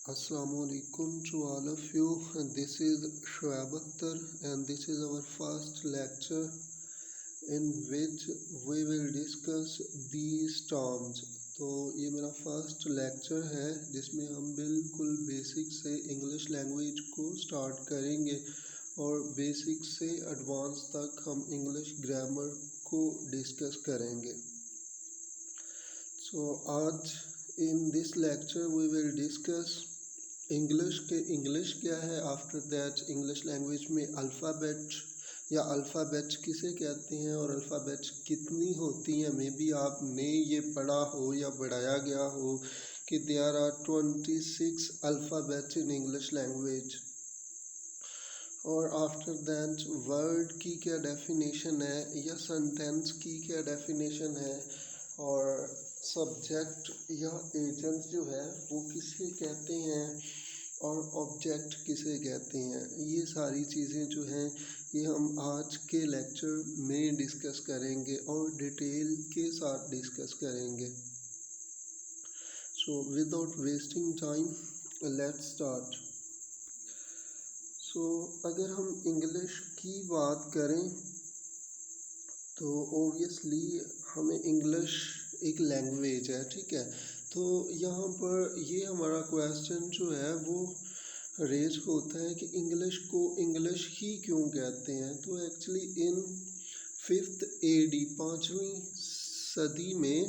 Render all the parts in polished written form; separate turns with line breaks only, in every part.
Assalamualaikum to all of you. This is Shoaib Akhtar and this is our first lecture in which we will discuss these terms. तो ये मेरा first lecture है जिसमें हम बिल्कुल basic से English language को स्टार्ट करेंगे और बेसिक से एडवांस तक हम इंग्लिश ग्रामर को डिस्कस करेंगे। सो आज in this lecture we will discuss English क्या है। आफ्टर दैट इंग्लिश लैंग्वेज में अल्फ़ाबेट या अल्फ़ाबेट्स किसे कहते हैं और अल्फ़ाबेट्स कितनी होती हैं। मे बी आपने ये पढ़ा हो या पढ़ाया गया हो कि there are 26 alphabets in English language. और आफ्टर दैट वर्ड की क्या डेफिनेशन है या सेंटेंस की क्या डेफिनेशन है और सब्जेक्ट या एजेंट जो है वो किसे कहते हैं और ऑब्जेक्ट किसे कहते हैं। ये सारी चीज़ें जो हैं ये हम आज के लेक्चर में डिस्कस करेंगे और डिटेल के साथ डिस्कस करेंगे। So without wasting time let's start. So अगर हम इंग्लिश की बात करें तो ओबियसली हमें इंग्लिश एक लैंग्वेज है, ठीक है। तो यहाँ पर ये हमारा क्वेश्चन जो है वो रेज होता है कि इंग्लिश को इंग्लिश ही क्यों कहते हैं। तो एक्चुअली इन 5th AD 5वीं सदी में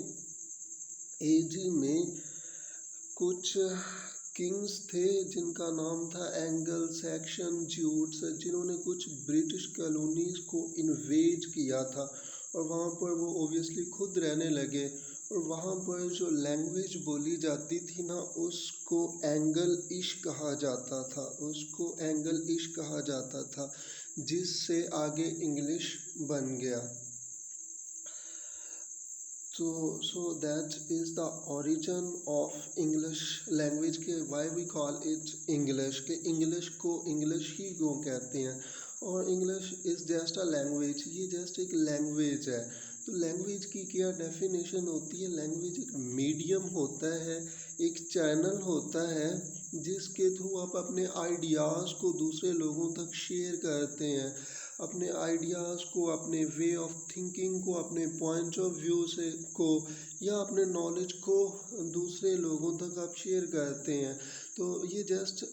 AD में कुछ किंग्स थे जिनका नाम था एंगल सैक्सन ज्यूट्स, जिन्होंने कुछ ब्रिटिश कॉलोनीज़ को इन्वेड किया था और वहाँ पर वो ओबियसली खुद रहने लगे और वहाँ पर जो लैंग्वेज बोली जाती थी ना उसको एंगलिश कहा जाता था, जिससे आगे इंग्लिश बन गया। So that is the origin of English language के why we call it English, के English को English ही क्यों कहते हैं। और English is just a language, ये just एक language है। तो लैंग्वेज की क्या डेफिनेशन होती है। लैंग्वेज एक मीडियम होता है, एक चैनल होता है जिसके थ्रू आप अपने आइडियाज़ को दूसरे लोगों तक शेयर करते हैं, अपने आइडियाज़ को, अपने वे ऑफ थिंकिंग को, अपने पॉइंट ऑफ व्यू से को या अपने नॉलेज को दूसरे लोगों तक आप शेयर करते हैं। तो ये just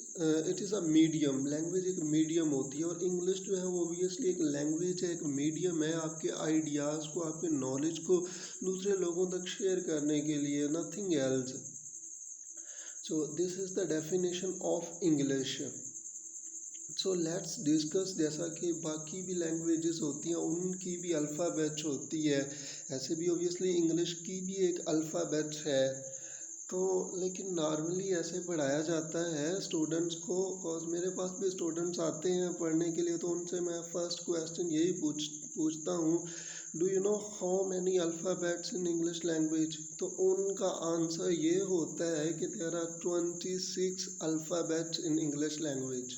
it is a medium. Language एक मीडियम होती है और इंग्लिश जो है वो ओबियसली एक लैंग्वेज है, एक मीडियम है आपके आइडियाज़ को, आपके नॉलेज को दूसरे लोगों तक शेयर करने के लिए, nothing else. So this is the definition of English. So let's discuss, जैसा कि बाकी भी लैंग्वेजेस होती हैं उनकी भी अल्फ़ाबेट होती है, ऐसे भी ओबियसली इंग्लिश की भी एक अल्फ़ाबेट है। तो लेकिन नॉर्मली ऐसे पढ़ाया जाता है स्टूडेंट्स को, और मेरे पास भी स्टूडेंट्स आते हैं पढ़ने के लिए, तो उनसे मैं फर्स्ट क्वेश्चन यही पूछता हूँ, do you know how many alphabets in English language. तो उनका आंसर ये होता है कि there are 26 alphabets in English language.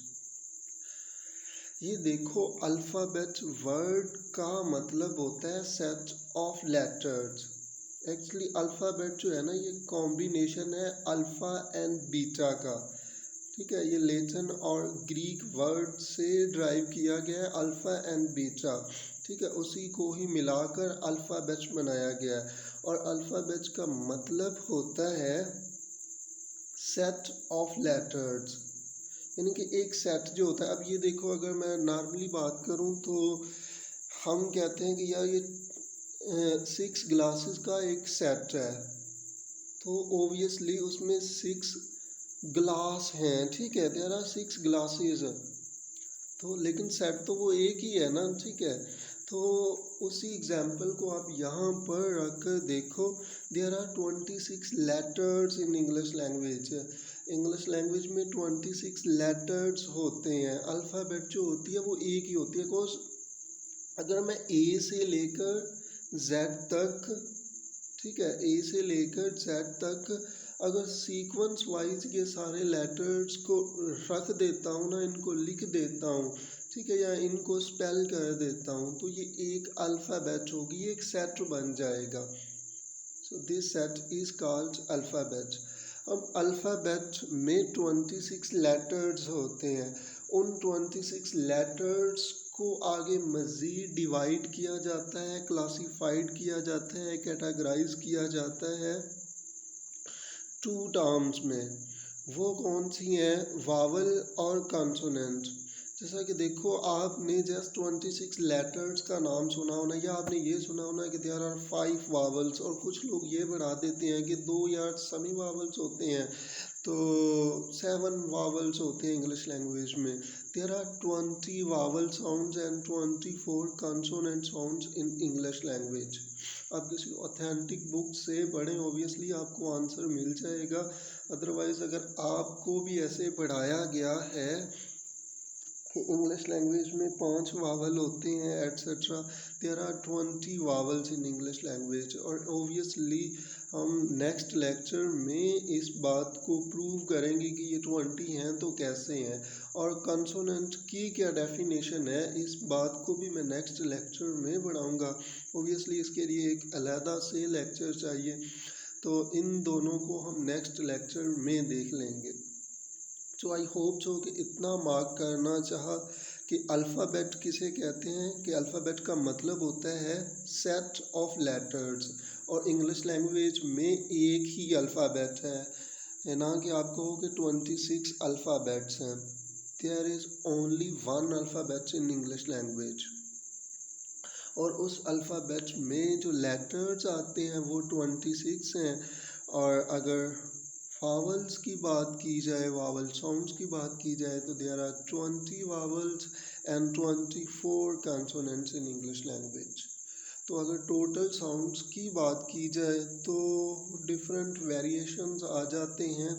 ये देखो, अल्फ़ाबेट वर्ड का मतलब होता है set of letters. Actually alphabet जो है ना ये कॉम्बिनेशन है अल्फ़ा एंड बीटा का, ठीक है। ये लैटिन और ग्रीक वर्ड से ड्राइव किया गया है, अल्फ़ा एंड बीटा, ठीक है। उसी को ही मिलाकर अल्फ़ाबेट बनाया गया है और अल्फ़ाबेट का मतलब होता है सेट ऑफ लेटर्स, यानी कि एक सेट जो होता है। अब ये देखो, अगर मैं नॉर्मली बात करूं तो हम कहते हैं कि यार ये 6 ग्लासेस का एक सेट है, तो ओबियसली उसमें 6 ग्लास हैं, ठीक है। देयर आर 6 ग्लासेस, तो लेकिन सेट तो वो एक ही है ना, ठीक है। तो उसी एग्जाम्पल को आप यहाँ पर रख कर देखो, there are 26 letters in English language. English language में 26 लेटर्स होते हैं। अल्फ़ाबेट जो होती है वो एक ही होती है। बिकॉज अगर मैं ए से लेकर जेड तक, ठीक है, ए से लेकर जेड तक अगर सीक्वेंस वाइज ये सारे लेटर्स को रख देता हूँ ना, इनको लिख देता हूँ, ठीक है, या इनको स्पेल कर देता हूँ, तो ये एक अल्फ़ाबेट होगी, ये एक सेट बन जाएगा। So this set is called alphabet. अब अल्फ़ाबेट में 26 लेटर्स होते हैं। उन 26 लेटर्स को आगे मज़ीद डिवाइड किया जाता है, क्लासिफाइड किया जाता है, कैटेगराइज किया जाता है 2 टर्म्स में। वो कौन सी हैं? वावल और कंसोनेंट। जैसा कि देखो, आपने जस्ट 26 लेटर्स का नाम सुना होना, या आपने ये सुना होना कि देयर आर 5 वावल्स, और कुछ लोग ये बढ़ा देते हैं कि 2 या सेमी वावल्स होते हैं, तो 7 वावल्स होते हैं इंग्लिश लैंग्वेज में। There are 20 vowel sounds and 24 consonant sounds in English language. आप किसी ऑथेंटिक बुक से पढ़ें, ऑब्वियसली आपको आंसर मिल जाएगा। अदरवाइज़ अगर आपको भी ऐसे पढ़ाया गया है कि इंग्लिश लैंग्वेज में 5 वावल होते हैं etcetera, there are 20 vowels in English language, और ऑब्वियसली हम नेक्स्ट लेक्चर में इस बात को प्रूव करेंगे कि ये 20 हैं तो कैसे हैं, और कंसोनेंट की क्या डेफिनेशन है इस बात को भी मैं नेक्स्ट लेक्चर में पढ़ाऊँगा। ऑब्वियसली इसके लिए एक अलहदा से लेक्चर चाहिए, तो इन दोनों को हम नेक्स्ट लेक्चर में देख लेंगे। सो आई होप सो कि इतना मार्क करना चाहा कि अल्फ़ाबेट किसे कहते हैं, कि अल्फ़ाबेट का मतलब होता है सेट ऑफ लेटर्स, और इंग्लिश लैंग्वेज में एक ही अल्फ़ाबेट है ना, कि आप कहो कि 26 अल्फ़ाबेट्स हैं। There is only 1 alphabets in English language, और उस अल्फ़ाबेट में जो लेटर्स आते हैं वो 26 हैं। और अगर वावल्स की बात की जाए, वावल साउंड्स की बात की जाए, तो there are 20 vowels and 24 consonants in English language. तो अगर टोटल साउंड्स की बात की जाए तो डिफरेंट वेरिएशंस आ जाते हैं।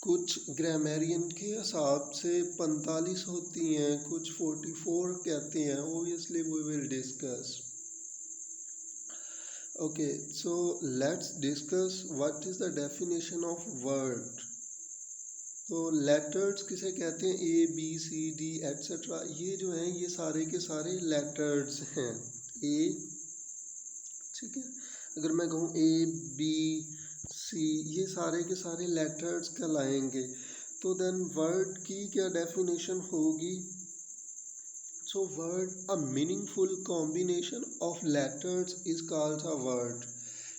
कुछ ग्रामेरियन के हिसाब से 45 होती हैं, कुछ 44 कहते हैं। Obviously we will discuss. Okay, so let's discuss what is the definition of word. तो लेटर्स किसे कहते हैं? A B C D etcetera, ये जो हैं ये सारे के सारे लेटर्स हैं। ए, ठीक है, अगर मैं कहूँ ए बी सी, ये सारे के सारे लेटर्स कहलाएंगे। तो देन वर्ड की क्या डेफिनेशन होगी? So word, a meaningful combination of letters is called a word.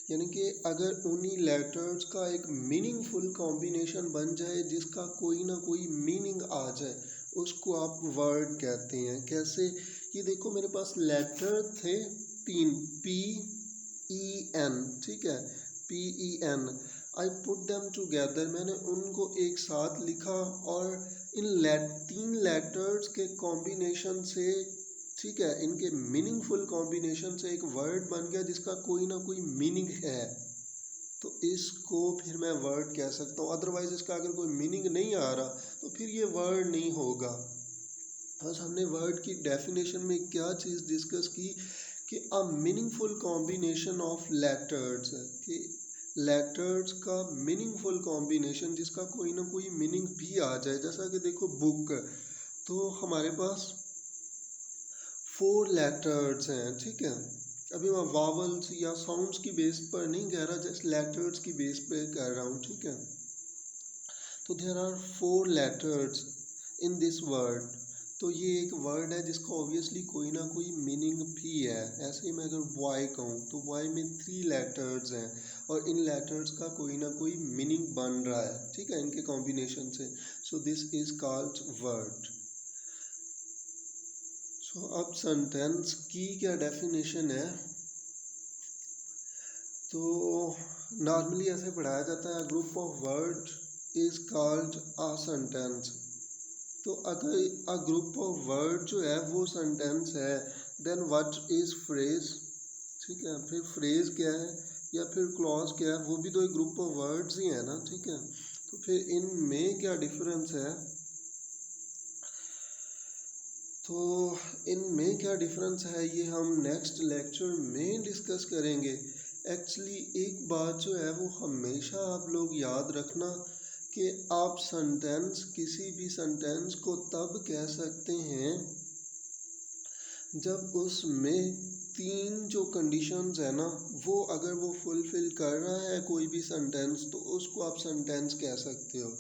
यानी कि अगर उन्हीं लेटर्स का एक मीनिंगफुल कॉम्बिनेशन बन जाए, जिसका कोई ना कोई मीनिंग आ जाए, उसको आप वर्ड कहते हैं। कैसे? ये देखो, मेरे पास लेटर थे 3, पी ई एन, ठीक है, P E N. I put them together, मैंने उनको एक साथ लिखा, और इन 3 लेटर्स के कॉम्बिनेशन से, ठीक है, इनके मीनिंगफुल कॉम्बिनेशन से एक वर्ड बन गया जिसका कोई ना कोई मीनिंग है, तो इसको फिर मैं वर्ड कह सकता हूँ। अदरवाइज इसका अगर कोई मीनिंग नहीं आ रहा तो फिर ये वर्ड नहीं होगा। बस हमने वर्ड की डेफिनेशन में क्या चीज़ डिस्कस की कि a meaningful combination of letters, कि लेटर्स का मीनिंगफुल कॉम्बिनेशन जिसका कोई ना कोई मीनिंग भी आ जाए। जैसा कि देखो, बुक, तो हमारे पास 4 लेटर्स हैं, ठीक है। अभी मैं वावल्स या साउंड्स की बेस पर नहीं कह रहा, जस्ट लेटर्स की बेस पे कह रहा हूँ, ठीक है। तो there are 4 letters in this word. तो ये एक वर्ड है जिसका ऑब्वियसली कोई ना कोई मीनिंग भी है। ऐसे ही मैं अगर बॉय कहूँ तो बॉय में 3 लेटर्स हैं, और इन लेटर्स का कोई ना कोई मीनिंग बन रहा है, ठीक है, इनके कॉम्बिनेशन से। So this is called word. So अब सेंटेंस की क्या डेफिनेशन है? तो नॉर्मली ऐसे पढ़ाया जाता है, group of word is called a sentence. तो अगर अ ग्रुप ऑफ वर्ड जो है वो सेंटेंस है, देन व्हाट इज फ्रेज, ठीक है। फिर फ्रेज क्या है या फिर क्लॉज क्या है, वो भी तो एक ग्रुप ऑफ वर्ड्स ही है ना, ठीक है। तो फिर इनमें क्या डिफरेंस है? तो इनमें क्या डिफरेंस है ये हम नेक्स्ट लेक्चर में डिस्कस करेंगे। एक्चुअली एक बात जो है वो हमेशा आप लोग याद रखना कि आप सेंटेंस, किसी भी सेंटेंस को तब कह सकते हैं जब उसमें तीन जो कंडीशंस है ना, वो अगर वो फुलफिल कर रहा है कोई भी सेंटेंस तो उसको आप सेंटेंस कह सकते हो।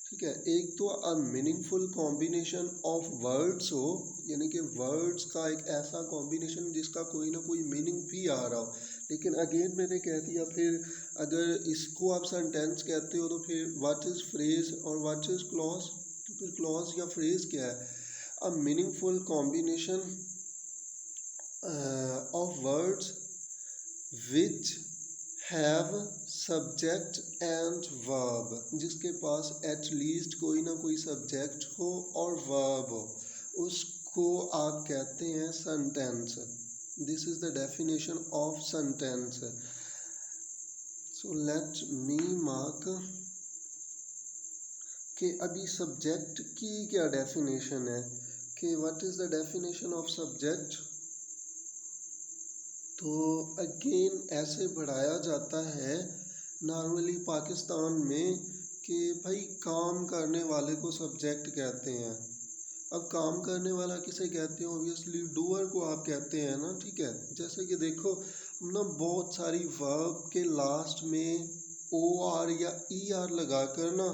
ठीक है, एक तो a meaningful combination of words हो, यानी कि वर्ड्स का एक ऐसा कॉम्बिनेशन जिसका कोई ना कोई मीनिंग भी आ रहा हो। लेकिन अगेन मैंने कह दिया, फिर अगर इसको आप सेंटेंस कहते हो तो फिर व्हाट इज़ फ्रेज और व्हाट इज़ क्लॉज, तो फिर क्लॉज या फ्रेज क्या है? A meaningful combination of words which have subject and verb, जिसके पास at least कोई ना कोई subject हो और verb हो, उसको आप कहते हैं sentence. This is the definition of sentence. So let me mark कि अभी subject की क्या definition है, कि what is the definition of subject. तो अगेन ऐसे बढ़ाया जाता है नॉर्मली पाकिस्तान में कि भाई काम करने वाले को सब्जेक्ट कहते हैं। अब काम करने वाला किसे कहते हैं? ऑब्वियसली डूअर को आप कहते हैं ना। ठीक है, जैसे कि देखो हम ना बहुत सारी वर्ब के लास्ट में ओ आर या ई आर लगा कर ना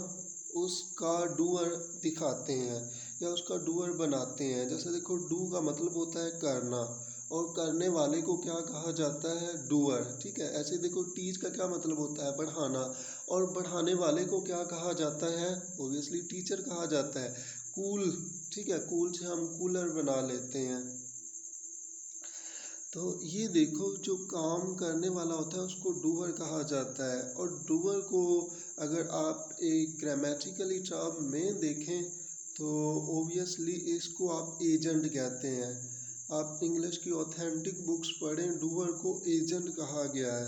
उसका डूअर दिखाते हैं या उसका डूअर बनाते हैं। जैसे देखो डू का मतलब होता है करना और करने वाले को क्या कहा जाता है? डूअर। ठीक है, ऐसे देखो टीच का क्या मतलब होता है? बढ़ाना, और बढ़ाने वाले को क्या कहा जाता है? ऑब्वियसली टीचर कहा जाता है। कूल, ठीक है, कूल से हम कूलर बना लेते हैं। तो ये देखो जो काम करने वाला होता है उसको डूअर कहा जाता है। और डूअर को अगर आप एक ग्रामेटिकली टर्म में देखें तो ऑब्वियसली इसको आप एजेंट कहते हैं। आप इंग्लिश की ऑथेंटिक बुक्स पढ़ें, डूअर को एजेंट कहा गया है।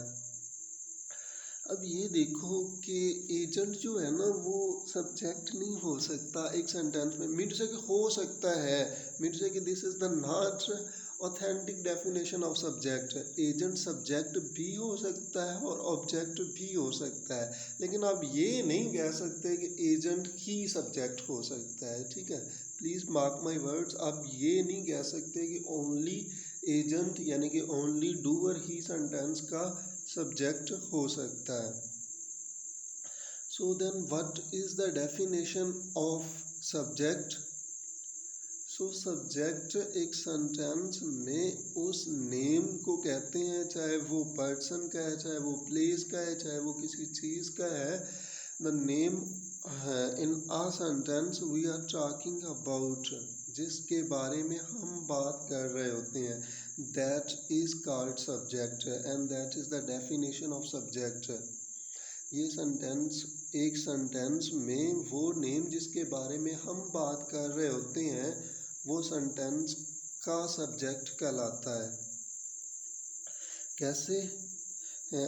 अब ये देखो कि एजेंट जो है ना वो सब्जेक्ट नहीं हो सकता एक सेंटेंस में। मीन से कि हो सकता है, मीन से कि this is the not authentic definition of subject. Agent subject भी हो सकता है और ऑब्जेक्ट भी हो सकता है, लेकिन आप ये नहीं कह सकते कि एजेंट ही सब्जेक्ट हो सकता है। ठीक है, प्लीज़ मार्क माई वर्ड्स, आप ये नहीं कह सकते कि ओनली एजेंट यानी कि ओनली डूअर ही सेंटेंस का सब्जेक्ट हो सकता है। So then what is the definition of subject? So subject एक सेंटेंस में उस नेम को कहते हैं, चाहे वो पर्सन का है, चाहे वो प्लेस का है, चाहे वो किसी चीज़ का है। The name in a sentence we are talking about, जिसके बारे में हम बात कर रहे होते हैं, that is called subject and that is the definition of subject. ये सेंटेंस एक सेंटेंस में वो नेम जिसके बारे में हम बात कर रहे होते हैं वो सेंटेंस का सब्जेक्ट कहलाता है। कैसे?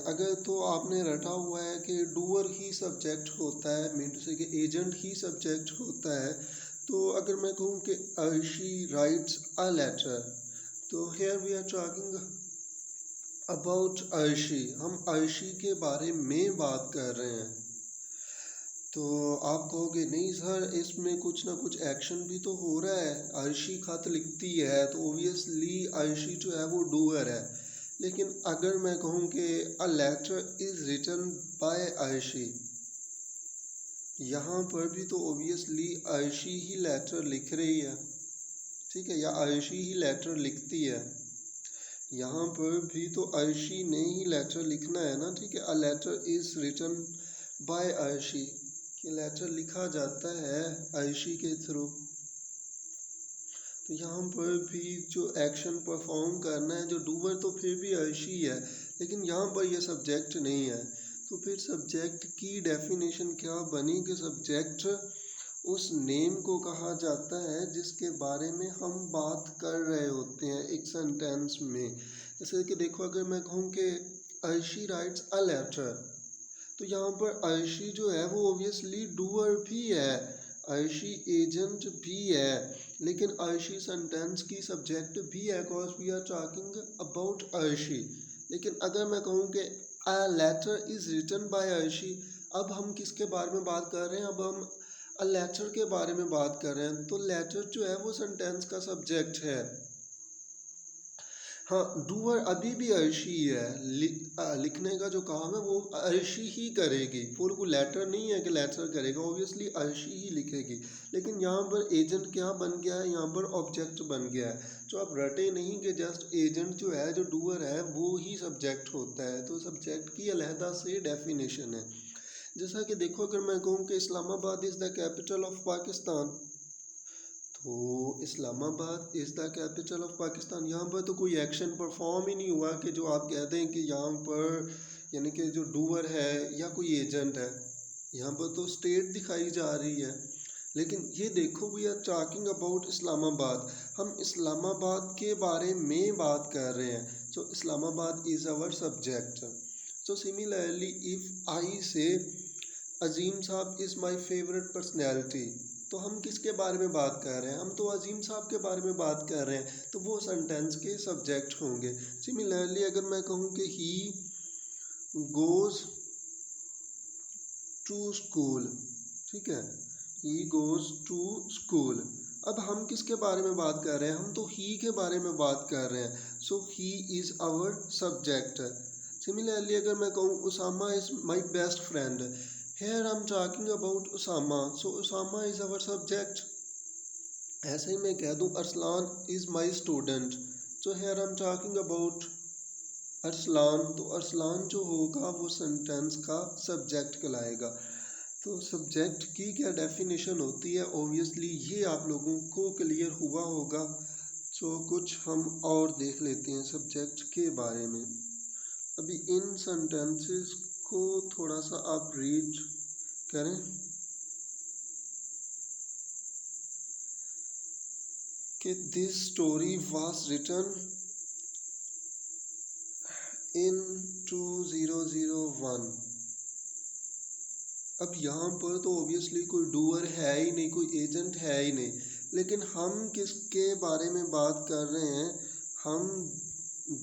अगर तो आपने रटा हुआ है कि डूअर ही सब्जेक्ट होता है, मीन टू से कि एजेंट ही सब्जेक्ट होता है, तो अगर मैं कहूँ कि अर्शी राइट्स अ लेटर, तो here we are talking about Arshi, हम अर्शी के बारे में बात कर रहे हैं। तो आप कहोगे नहीं सर इसमें कुछ ना कुछ एक्शन भी तो हो रहा है, अर्शी खत लिखती है तो ओबियसली अर्शी जो है वो डूअर है। लेकिन अगर मैं कहूँ कि a letter is written by Arshi, यहाँ पर भी तो ओबियसली अर्शी ही लेटर लिख रही है। ठीक है, या अर्शी ही लेटर लिखती है, यहाँ पर भी तो अर्शी ने ही लेटर लिखना है ना। ठीक है, a letter is written by Arshi, कि लेटर लिखा जाता है अर्शी के थ्रू। तो यहाँ पर भी जो एक्शन परफॉर्म करना है, जो डूअर तो फिर भी अर्शी है, लेकिन यहाँ पर यह सब्जेक्ट नहीं है। तो फिर सब्जेक्ट की डेफिनेशन क्या बनी कि सब्जेक्ट उस नेम को कहा जाता है जिसके बारे में हम बात कर रहे होते हैं एक सेंटेंस में। जैसे कि देखो अगर मैं कहूँ कि अर्शी राइट्स अ लेटर, तो यहाँ पर अर्शी जो है वो ओबियसली डूअर भी है, अर्शी एजेंट भी है, लेकिन अर्शी सेंटेंस की सब्जेक्ट भी है because we are talking about Arshi. लेकिन अगर मैं कहूँ कि a letter is written by Arshi, अब हम किसके बारे में बात कर रहे हैं? अब हम अ लेटर के बारे में बात कर रहे हैं। तो लेटर जो है वो सेंटेंस का सब्जेक्ट है। हाँ, डूअर अभी भी अर्शी ही है। लिखने का जो काम है वो अर्शी ही करेगी। फुल को लेटर नहीं है कि लेटर करेगा, ऑब्वियसली अर्शी ही लिखेगी। लेकिन यहाँ पर एजेंट क्या बन गया है, यहाँ पर ऑब्जेक्ट बन गया है। जो आप रटे नहीं कि जस्ट एजेंट जो है, जो डूअर है वो ही सब्जेक्ट होता है। तो सब्जेक्ट की अलहदा से डेफिनेशन है। जैसा कि देखो, अगर मैं कहूँ कि Islamabad is the capital of Pakistan, तो Islamabad is the capital of Pakistan, यहाँ पर तो कोई एक्शन परफॉर्म ही नहीं हुआ कि जो आप कह दें कि यहाँ पर यानी कि जो डूअर है या कोई एजेंट है। यहाँ पर तो स्टेट दिखाई जा रही है। लेकिन ये देखो, we are talking about Islamabad, हम इस्लामाबाद के बारे में बात कर रहे हैं। So Islamabad is our subject. So similarly if I say Azeem साहब इज़ माई फेवरेट पर्सनैलिटी, तो हम किसके बारे में बात कर रहे हैं, हम तो अजीम साहब के बारे में बात कर रहे हैं। तो वो सेंटेंस के सब्जेक्ट होंगे। सिमिलरली अगर मैं कहूँ कि ही गोज़ टू स्कूल, ठीक है, ही गोज़ टू स्कूल, अब हम किसके बारे में बात कर रहे हैं, हम तो ही के बारे में बात कर रहे हैं। So he is our subject. Similarly अगर मैं कहूँ Usama is my best friend, here I'm talking about Osama, so Osama is our subject. ऐसे ही मैं कह दूँ Arsalan is my student, so here I'm talking about Arsalan, तो अरसलान जो होगा वो सेंटेंस का सब्जेक्ट कहलाएगा। तो सब्जेक्ट की क्या डेफिनेशन होती है, ऑब्वियसली ये आप लोगों को क्लियर हुआ होगा। तो कुछ हम और देख लेते हैं सब्जेक्ट के बारे में। अभी इन सेंटेंसेस को थोड़ा सा आप रीड करें कि this story was written in 2001। अब यहाँ पर तो ऑब्वियसली कोई डूअर है ही नहीं, कोई एजेंट है ही नहीं। लेकिन हम किसके बारे में बात कर रहे हैं, हम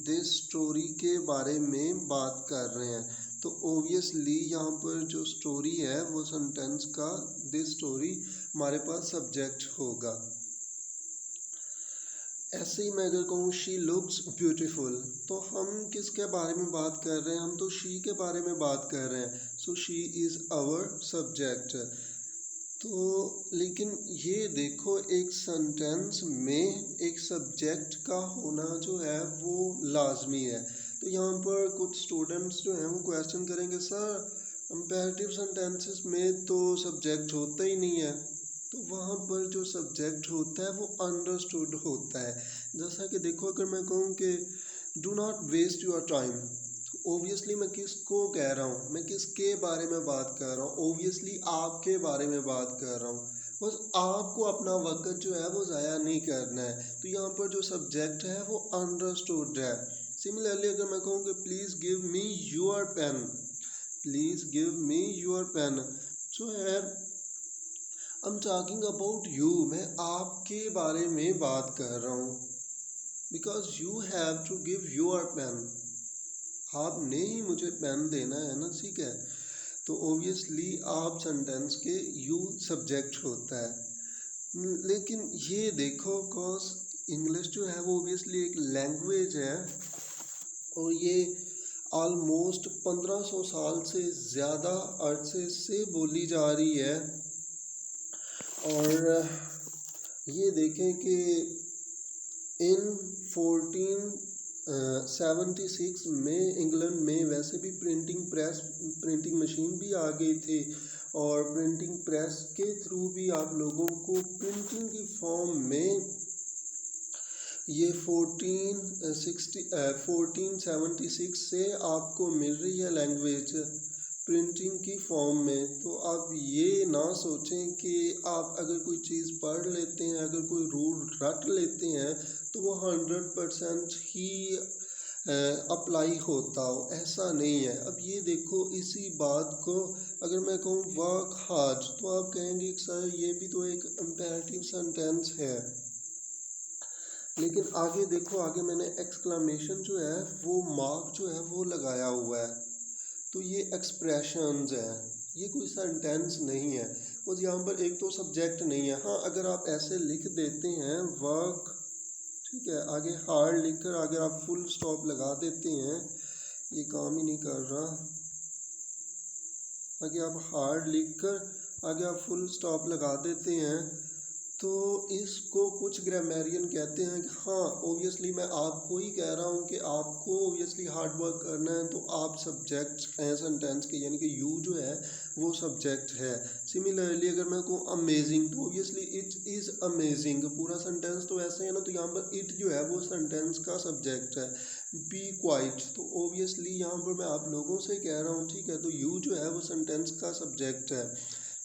दिस स्टोरी के बारे में बात कर रहे हैं। तो ऑब्वियसली यहाँ पर जो स्टोरी है वो सेंटेंस का दिस स्टोरी हमारे पास सब्जेक्ट होगा। ऐसे ही मैं अगर कहूँ शी लुक्स ब्यूटीफुल, तो हम किसके बारे में बात कर रहे हैं, हम तो शी के बारे में बात कर रहे हैं। So she is our subject. तो लेकिन ये देखो, एक सेंटेंस में एक सब्जेक्ट का होना जो है वो लाजमी है। तो यहाँ पर कुछ स्टूडेंट्स जो हैं वो क्वेश्चन करेंगे, सर कंपैरेटिव सेंटेंसेस में तो सब्जेक्ट होता ही नहीं है। तो वहाँ पर जो सब्जेक्ट होता है वो अंडरस्टूड होता है। जैसा कि देखो, अगर मैं कहूँ कि do not waste your time, तो ओबियसली मैं किसको कह रहा हूँ, मैं किसके बारे में बात कर रहा हूँ, ओबियसली आपके बारे में बात कर रहा हूँ। बस आपको अपना वक्त जो है वो ज़ाया नहीं करना है। तो यहाँ पर जो सब्जेक्ट है वो अंडरस्टूड है। सिमिलरली अगर मैं कहूँ कि please give me your pen, please give me your pen, so यार I am talking about you, मैं आपके बारे में बात कर रहा हूँ। Because you have to give your pen, आपने ही मुझे पेन देना है ना, ठीक है। तो ऑब्वियसली आप सेंटेंस के यू सब्जेक्ट होता है। लेकिन ये देखो, कॉज इंग्लिश जो है वो ऑब्वियसली एक लैंग्वेज है और ये ऑलमोस्ट 1500 साल से ज़्यादा अरसे से बोली जा रही है। और ये देखें कि इन 1476 में इंग्लैंड में वैसे भी प्रिंटिंग मशीन भी आ गई थी और प्रिंटिंग प्रेस के थ्रू भी आप लोगों को प्रिंटिंग की फॉर्म में ये 1476 से आपको मिल रही है लैंग्वेज प्रिंटिंग की फॉर्म में। तो आप ये ना सोचें कि आप अगर कोई चीज़ पढ़ लेते हैं, अगर कोई रूल रट लेते हैं तो वो 100% ही अप्लाई होता हो, ऐसा नहीं है। अब ये देखो, इसी बात को अगर मैं कहूँ वर्क हार्ड, तो आप कहेंगे सर ये भी तो एक इम्पेरेटिव सेंटेंस है। लेकिन आगे देखो, आगे मैंने एक्सक्लेमेशन जो है वो मार्क जो है वो लगाया हुआ है। तो ये एक्सप्रेशंस है, ये कोई सेंटेंस नहीं है। और यहाँ पर एक तो सब्जेक्ट नहीं है। हाँ, अगर आप ऐसे लिख देते हैं वर्क, ठीक है। आगे हार्ड लिखकर अगर आप फुल स्टॉप लगा देते हैं, ये काम ही नहीं कर रहा, आगे आप हार्ड लिखकर आगे आप फुल स्टॉप लगा देते हैं तो इसको कुछ ग्रामेरियन कहते हैं कि हाँ ओबियसली मैं आपको ही कह रहा हूँ कि आपको ओबियसली हार्ड वर्क करना है, तो आप सब्जेक्ट हैं सेंटेंस के, यानी कि यू जो है वो सब्जेक्ट है। सिमिलरली अगर मैं कहूँ अमेजिंग, तो ओबियसली इट इज़ अमेजिंग, पूरा सेंटेंस तो ऐसे है ना, तो यहाँ पर इट जो है वो सेंटेंस का सब्जेक्ट है। बी क्वाइट, तो ओबियसली यहाँ पर मैं आप लोगों से कह रहा हूँ, ठीक है, तो यू जो है वो सेंटेंस का सब्जेक्ट है।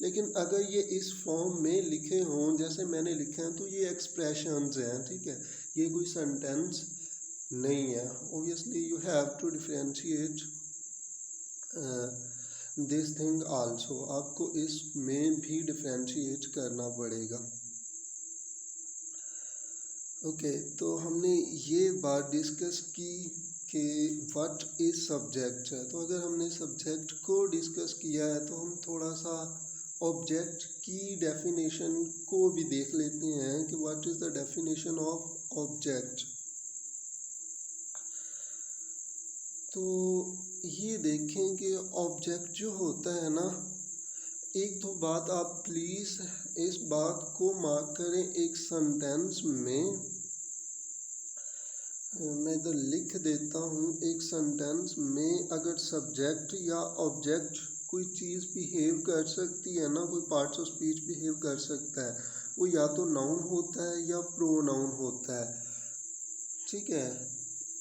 लेकिन अगर ये इस फॉर्म में लिखे हों जैसे मैंने लिखे हैं, तो ये एक्सप्रेशंस हैं, ठीक है, ये कोई सेंटेंस नहीं है। Obviously you have to differentiate this thing also, आपको इसमें भी डिफरेंशिएट करना पड़ेगा। ओके, तो हमने ये बात डिस्कस की कि व्हाट इज सब्जेक्ट है। तो अगर हमने सब्जेक्ट को डिस्कस किया है तो हम थोड़ा सा ऑब्जेक्ट की डेफिनेशन को भी देख लेते हैं कि what is the definition of object. तो ये देखें कि ऑब्जेक्ट जो होता है ना, एक तो बात आप प्लीज़ इस बात को मार्क करें, एक सेंटेंस में मैं इधर लिख देता हूँ, एक सेंटेंस में अगर सब्जेक्ट या ऑब्जेक्ट कोई चीज़ बिहेव कर सकती है ना, कोई पार्ट्स ऑफ स्पीच बिहेव कर सकता है, वो या तो नाउन होता है या प्रोनाउन होता है, ठीक है।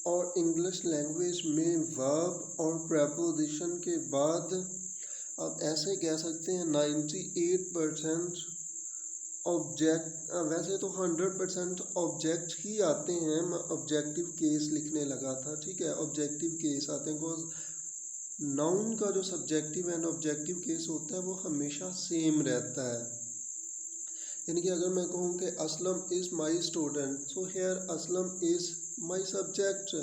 और इंग्लिश लैंग्वेज में वर्ब और प्रेपोजिशन के बाद आप ऐसे कह सकते हैं 98% ऑब्जेक्ट, वैसे तो 100% ऑब्जेक्ट ही आते हैं। मैं ऑब्जेक्टिव केस लिखने लगा था, ठीक है, ऑब्जेक्टिव केस आते हैं, बिकॉज नाउन का जो सब्जेक्टिव एंड ऑब्जेक्टिव केस होता है वो हमेशा सेम रहता है। यानी कि अगर मैं कहूँ कि Aslam is my student, so here Aslam is my subject,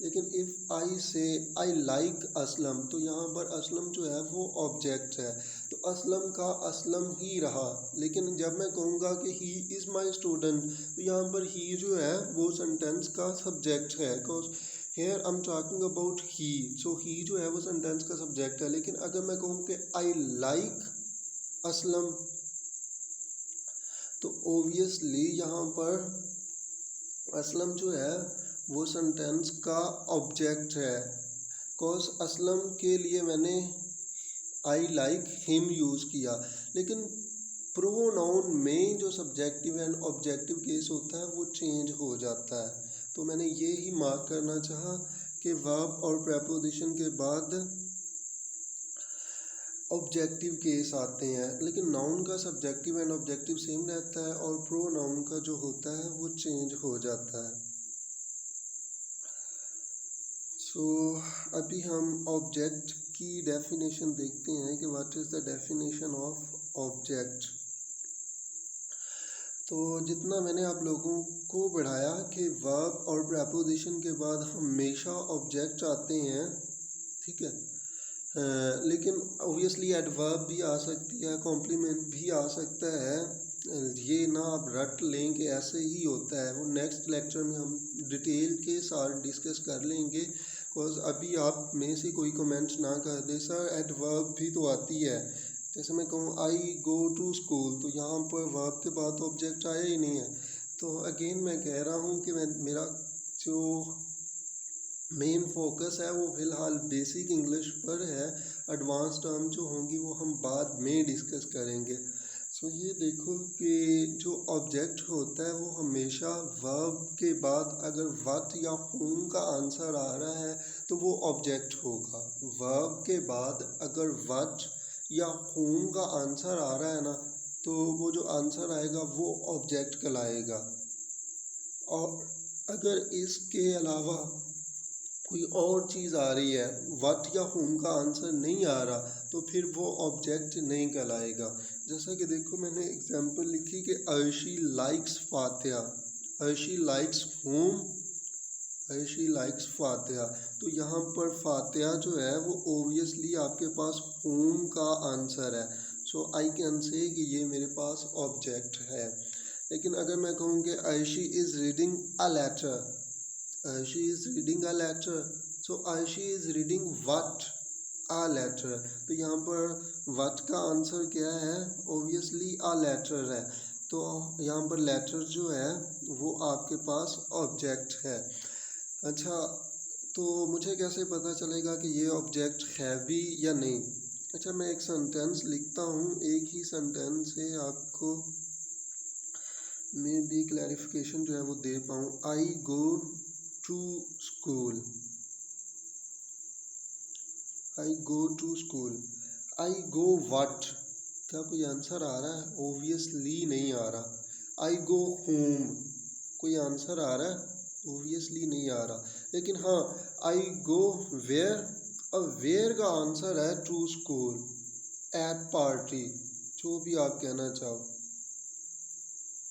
लेकिन इफ़ आई से आई लाइक असलम, तो यहाँ पर असलम जो है वो ऑब्जेक्ट है, तो असलम का असलम ही रहा। लेकिन जब मैं कहूँगा कि ही इज़ माई स्टूडेंट, तो यहाँ पर ही जो है वो सेंटेंस का सब्जेक्ट है, because here I am talking about he, so he जो है वो सेंटेंस का सब्जेक्ट है। लेकिन अगर मैं कहूँ कि आई लाइक असलम, तो ओबियसली यहाँ पर असलम जो है वो सेंटेंस का ऑब्जेक्ट है, कॉज असलम के लिए मैंने आई लाइक हिम यूज़ किया। लेकिन प्रोनाउन में जो सब्जेक्टिव एंड ऑब्जेक्टिव केस होता है वो चेंज हो जाता है। तो मैंने ये ही मार्क करना चाहा कि वर्ब और प्रेपोजिशन के बाद ऑब्जेक्टिव केस आते हैं, लेकिन नाउन का सब्जेक्टिव एंड ऑब्जेक्टिव सेम रहता है और प्रोनाउन का जो होता है वो चेंज हो जाता है। सो अभी हम ऑब्जेक्ट की डेफिनेशन देखते हैं कि what is the definition of object. तो जितना मैंने आप लोगों को पढ़ाया कि वर्ब और प्रेपोजिशन के बाद हमेशा ऑब्जेक्ट आते हैं, ठीक है, लेकिन ओबियसली एडवर्ब भी आ सकती है, कॉम्प्लीमेंट भी आ सकता है, ये ना आप रट लें कि ऐसे ही होता है। वो नेक्स्ट लेक्चर में हम डिटेल के साथ डिस्कस कर लेंगे, बिकॉज अभी आप में से कोई कमेंट्स ना कर दे सर एडवर्ब भी तो आती है। जैसे मैं कहूँ आई गो टू स्कूल, तो यहाँ पर वर्ब के बाद तो ऑब्जेक्ट आया ही नहीं है। तो अगेन मैं कह रहा हूँ कि मेरा जो मेन फोकस है वो फ़िलहाल बेसिक इंग्लिश पर है, एडवांस टर्म जो होंगी वो हम बाद में डिस्कस करेंगे। सो ये देखो कि जो ऑब्जेक्ट होता है वो हमेशा वर्ब के बाद अगर व्हाट या whom का आंसर आ रहा है तो वो ऑब्जेक्ट होगा। वर्ब के बाद अगर व्हाट या whom का आंसर आ रहा है ना, तो वो जो आंसर आएगा वो ऑब्जेक्ट कहलाएगा। और अगर इसके अलावा कोई और चीज़ आ रही है, व्हाट या whom का आंसर नहीं आ रहा, तो फिर वो ऑब्जेक्ट नहीं कहलाएगा। जैसा कि देखो मैंने एग्जांपल लिखी कि Arshi likes Fatiha, Arshi likes whom, Arshi likes Fatiha, तो यहाँ पर फातिहा जो है वो ओबियसली आपके पास whom का आंसर है, सो आई कैन से कि ये मेरे पास ऑब्जेक्ट है। लेकिन अगर मैं कहूँ कि Ayshi is reading a letter, Ayshi is reading a letter, so Ayshi is reading what, a letter. तो यहाँ पर व्हाट का आंसर क्या है, ऑब्वियसली अ लेटर है। तो यहाँ पर लेटर जो है वो आपके पास ऑब्जेक्ट है। अच्छा, तो मुझे कैसे पता चलेगा कि ये ऑब्जेक्ट है भी या नहीं? अच्छा, मैं एक सेंटेंस लिखता हूँ, एक ही सेंटेंस से आपको मैं भी क्लैरिफिकेशन जो है वो दे पाऊँ। I go to school, I go to school, I go what, क्या कोई आंसर आ रहा है? ऑब्वियसली नहीं आ रहा। आई गो होम, कोई आंसर आ रहा है? ऑब्वियसली नहीं आ रहा। लेकिन हाँ, आई गो वेयर, अब वेयर का आंसर है टू स्कूल, एट पार्टी, जो भी आप कहना चाहो,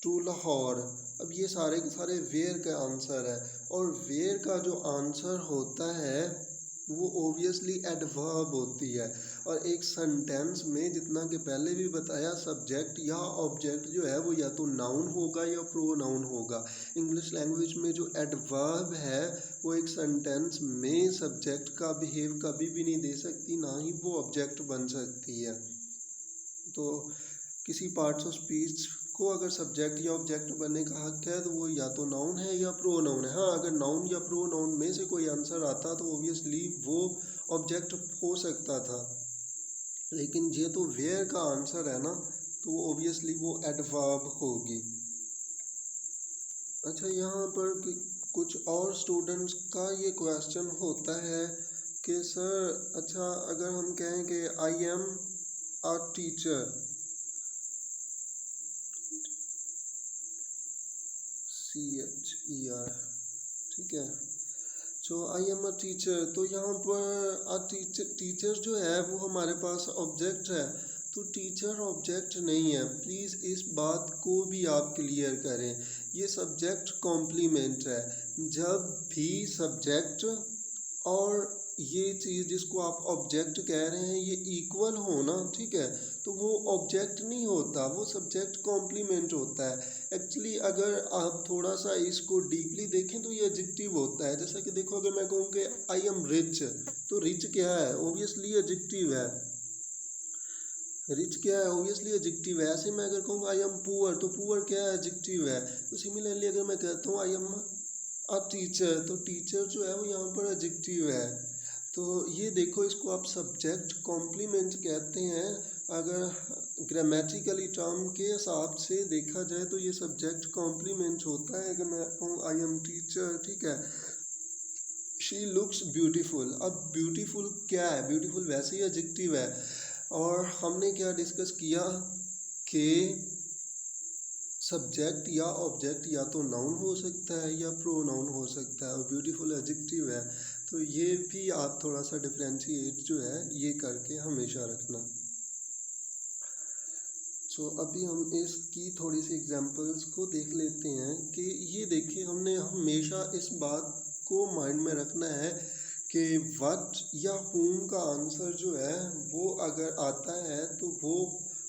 टू लाहौर। अब ये सारे के सारे वेयर का आंसर है, और वेयर का जो आंसर होता है वो ओबियसली एडवर्ब होती है। और एक सेंटेंस में जितना कि पहले भी बताया, सब्जेक्ट या ऑब्जेक्ट जो है वो या तो नाउन होगा या प्रोनाउन होगा। इंग्लिश लैंग्वेज में जो एडवर्ब है वो एक सेंटेंस में सब्जेक्ट का बिहेव कभी भी नहीं दे सकती, ना ही वो ऑब्जेक्ट बन सकती है। तो किसी पार्ट्स ऑफ स्पीच को अगर सब्जेक्ट या ऑब्जेक्ट बनने का हक है तो वो या तो नाउन है या प्रोनाउन है। हाँ, अगर नाउन या प्रोनाउन में से कोई आंसर आता तो ऑब्वियसली वो ऑब्जेक्ट हो सकता था, लेकिन ये तो वेयर का आंसर है ना, तो ऑब्वियसली वो एडवर्ब होगी। अच्छा, यहाँ पर कुछ और स्टूडेंट्स का ये क्वेश्चन होता है कि सर, अच्छा अगर हम कहें कि I am a teacher, CHER, ठीक है, सो आई एम अ टीचर, तो यहाँ पर टीचर जो है वो हमारे पास ऑब्जेक्ट है, तो टीचर ऑब्जेक्ट नहीं है। प्लीज़ इस बात को भी आप क्लियर करें, ये सब्जेक्ट कॉम्प्लीमेंट है। जब भी सब्जेक्ट और ये चीज़ जिसको आप ऑब्जेक्ट कह रहे हैं ये इक्वल हो ना, ठीक है, तो वो ऑब्जेक्ट नहीं होता, वो सब्जेक्ट कॉम्प्लीमेंट होता है। एक्चुअली अगर आप थोड़ा सा इसको डीपली देखें तो ये एडजेक्टिव होता है। जैसा कि देखो, अगर मैं कहूँ कि आई एम रिच, तो रिच क्या है? ऑब्वियसली एडजेक्टिव है। रिच क्या है? ऑब्वियसली एडजेक्टिव है। ऐसे मैं अगर कहूँ आई एम पुअर, तो पुअर क्या है? एडजेक्टिव है। तो सिमिलरली अगर मैं कहता हूँ आई एम अ टीचर, तो टीचर जो है वो यहाँ पर एडजेक्टिव है। तो ये देखो, इसको आप सब्जेक्ट कॉम्प्लीमेंट कहते हैं। अगर ग्रामेटिकली टर्म के हिसाब से देखा जाए तो ये सब्जेक्ट कॉम्प्लीमेंट होता है। अगर मैं कहूँ आई एम टीचर, ठीक है, शी लुक्स ब्यूटीफुल, अब ब्यूटीफुल क्या है? ब्यूटीफुल वैसे ही एडजेक्टिव है। और हमने क्या डिस्कस किया कि सब्जेक्ट या ऑब्जेक्ट या तो नाउन हो सकता है या प्रोनाउन हो सकता है, और ब्यूटीफुल एडजेक्टिव है। तो ये भी आप थोड़ा सा डिफरेंशिएट जो है ये करके हमेशा रखना। सो अभी हम इसकी थोड़ी सी एग्जांपल्स को देख लेते हैं कि ये देखिए, हमने हमेशा इस बात को माइंड में रखना है कि व्हाट या whom का आंसर जो है वो अगर आता है तो वो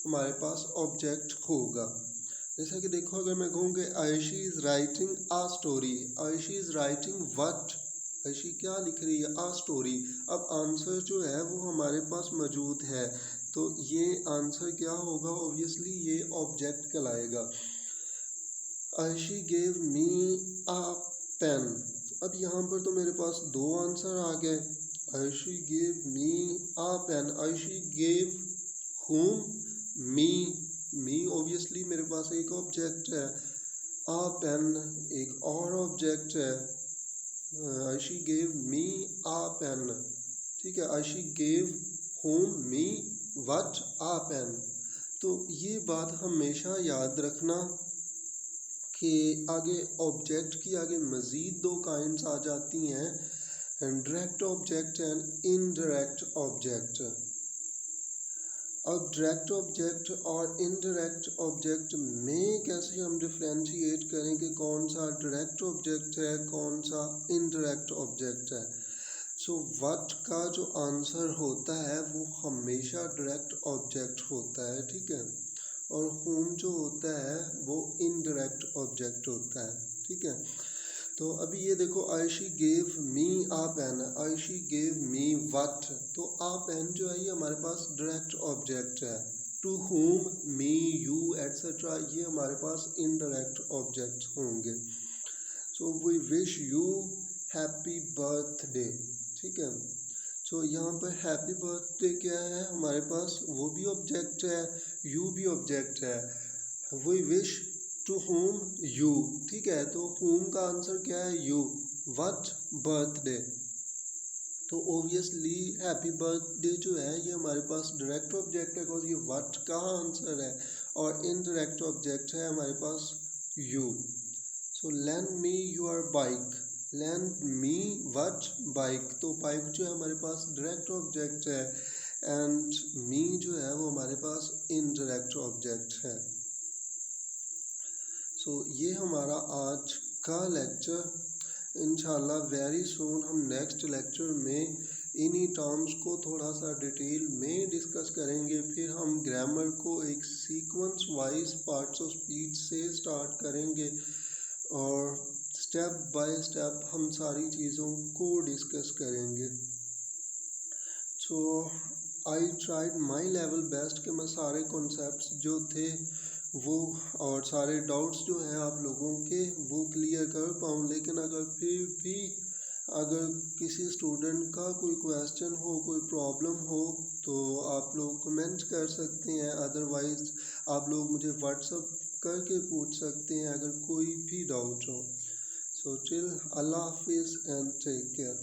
हमारे पास ऑब्जेक्ट होगा। जैसा कि देखो, अगर मैं कहूँ कि Ayshi is writing a story, Ayshi is writing what, Ayshi क्या लिख रही है? आ स्टोरी। अब आंसर जो है वो हमारे पास मौजूद है, तो ये आंसर क्या होगा? ऑब्वियसली ये ऑब्जेक्ट कहलाएगा। आयशी गेव मी आ पेन, अब यहाँ पर तो मेरे पास दो आंसर आ गए। आयशी gave me a pen, Ayshi gave whom, me, me obviously मेरे पास एक ऑब्जेक्ट है, आ पेन एक और ऑब्जेक्ट है। Ayshi gave me a pen, ठीक है, Ayshi gave whom, me, what, a pen. तो ये बात हमेशा याद रखना कि आगे ऑब्जेक्ट की आगे मज़ीद दो काइंड्स आ जाती हैं, direct object and indirect object. अब डायरेक्ट ऑब्जेक्ट और इनडायरेक्ट ऑब्जेक्ट में कैसे हम डिफ्रेंशिएट करें कि कौन सा डायरेक्ट ऑब्जेक्ट है, कौन सा इनडायरेक्ट ऑब्जेक्ट है? सो व्हाट का जो आंसर होता है वो हमेशा डायरेक्ट ऑब्जेक्ट होता है, ठीक है। और whom जो होता है वो इनडायरेक्ट ऑब्जेक्ट होता है, ठीक है। तो अभी ये देखो, Ayshi gave me a pen, Ayshi gave me what, तो आ पेन जो है ये हमारे पास डायरेक्ट ऑब्जेक्ट है। To whom, me, you etcetera, ये हमारे पास इनडायरेक्ट ऑब्जेक्ट होंगे। So we wish you happy birthday, ठीक है। सो यहाँ पर हैप्पी बर्थडे क्या है हमारे पास, वो भी ऑब्जेक्ट है, यू भी ऑब्जेक्ट है। We wish to whom you, ठीक है। तो होम का आंसर क्या है, यू। व्हाट, बर्थडे, तो ओबियसली हैप्पी बर्थडे जो है ये हमारे पास डायरेक्ट ऑब्जेक्ट है, बिकॉज ये व्हाट का आंसर है, और इनडायरेक्ट ऑब्जेक्ट है हमारे पास you. So lend me your bike, lend me what, bike, तो बाइक जो है हमारे पास डायरेक्ट ऑब्जेक्ट है, एंड मी जो है वो हमारे पास इनडायरेक्ट ऑब्जेक्ट है। सो ये हमारा आज का लेक्चर। इंशाल्लाह वेरी सून हम नेक्स्ट लेक्चर में इन्हीं टर्म्स को थोड़ा सा डिटेल में डिस्कस करेंगे। फिर हम ग्रामर को एक sequence wise parts of speech से स्टार्ट करेंगे और स्टेप बाय स्टेप हम सारी चीज़ों को डिस्कस करेंगे। So I tried my level best कि मैं सारे कॉन्सेप्ट्स जो थे वो और सारे डाउट्स जो हैं आप लोगों के वो क्लियर कर पाऊँ। लेकिन अगर फिर भी अगर किसी स्टूडेंट का कोई क्वेश्चन हो, कोई प्रॉब्लम हो, तो आप लोग कमेंट कर सकते हैं। अदरवाइज़ आप लोग मुझे व्हाट्सअप करके पूछ सकते हैं अगर कोई भी डाउट हो। सो टिल, अल्लाह हाफिज़ एंड टेक केयर।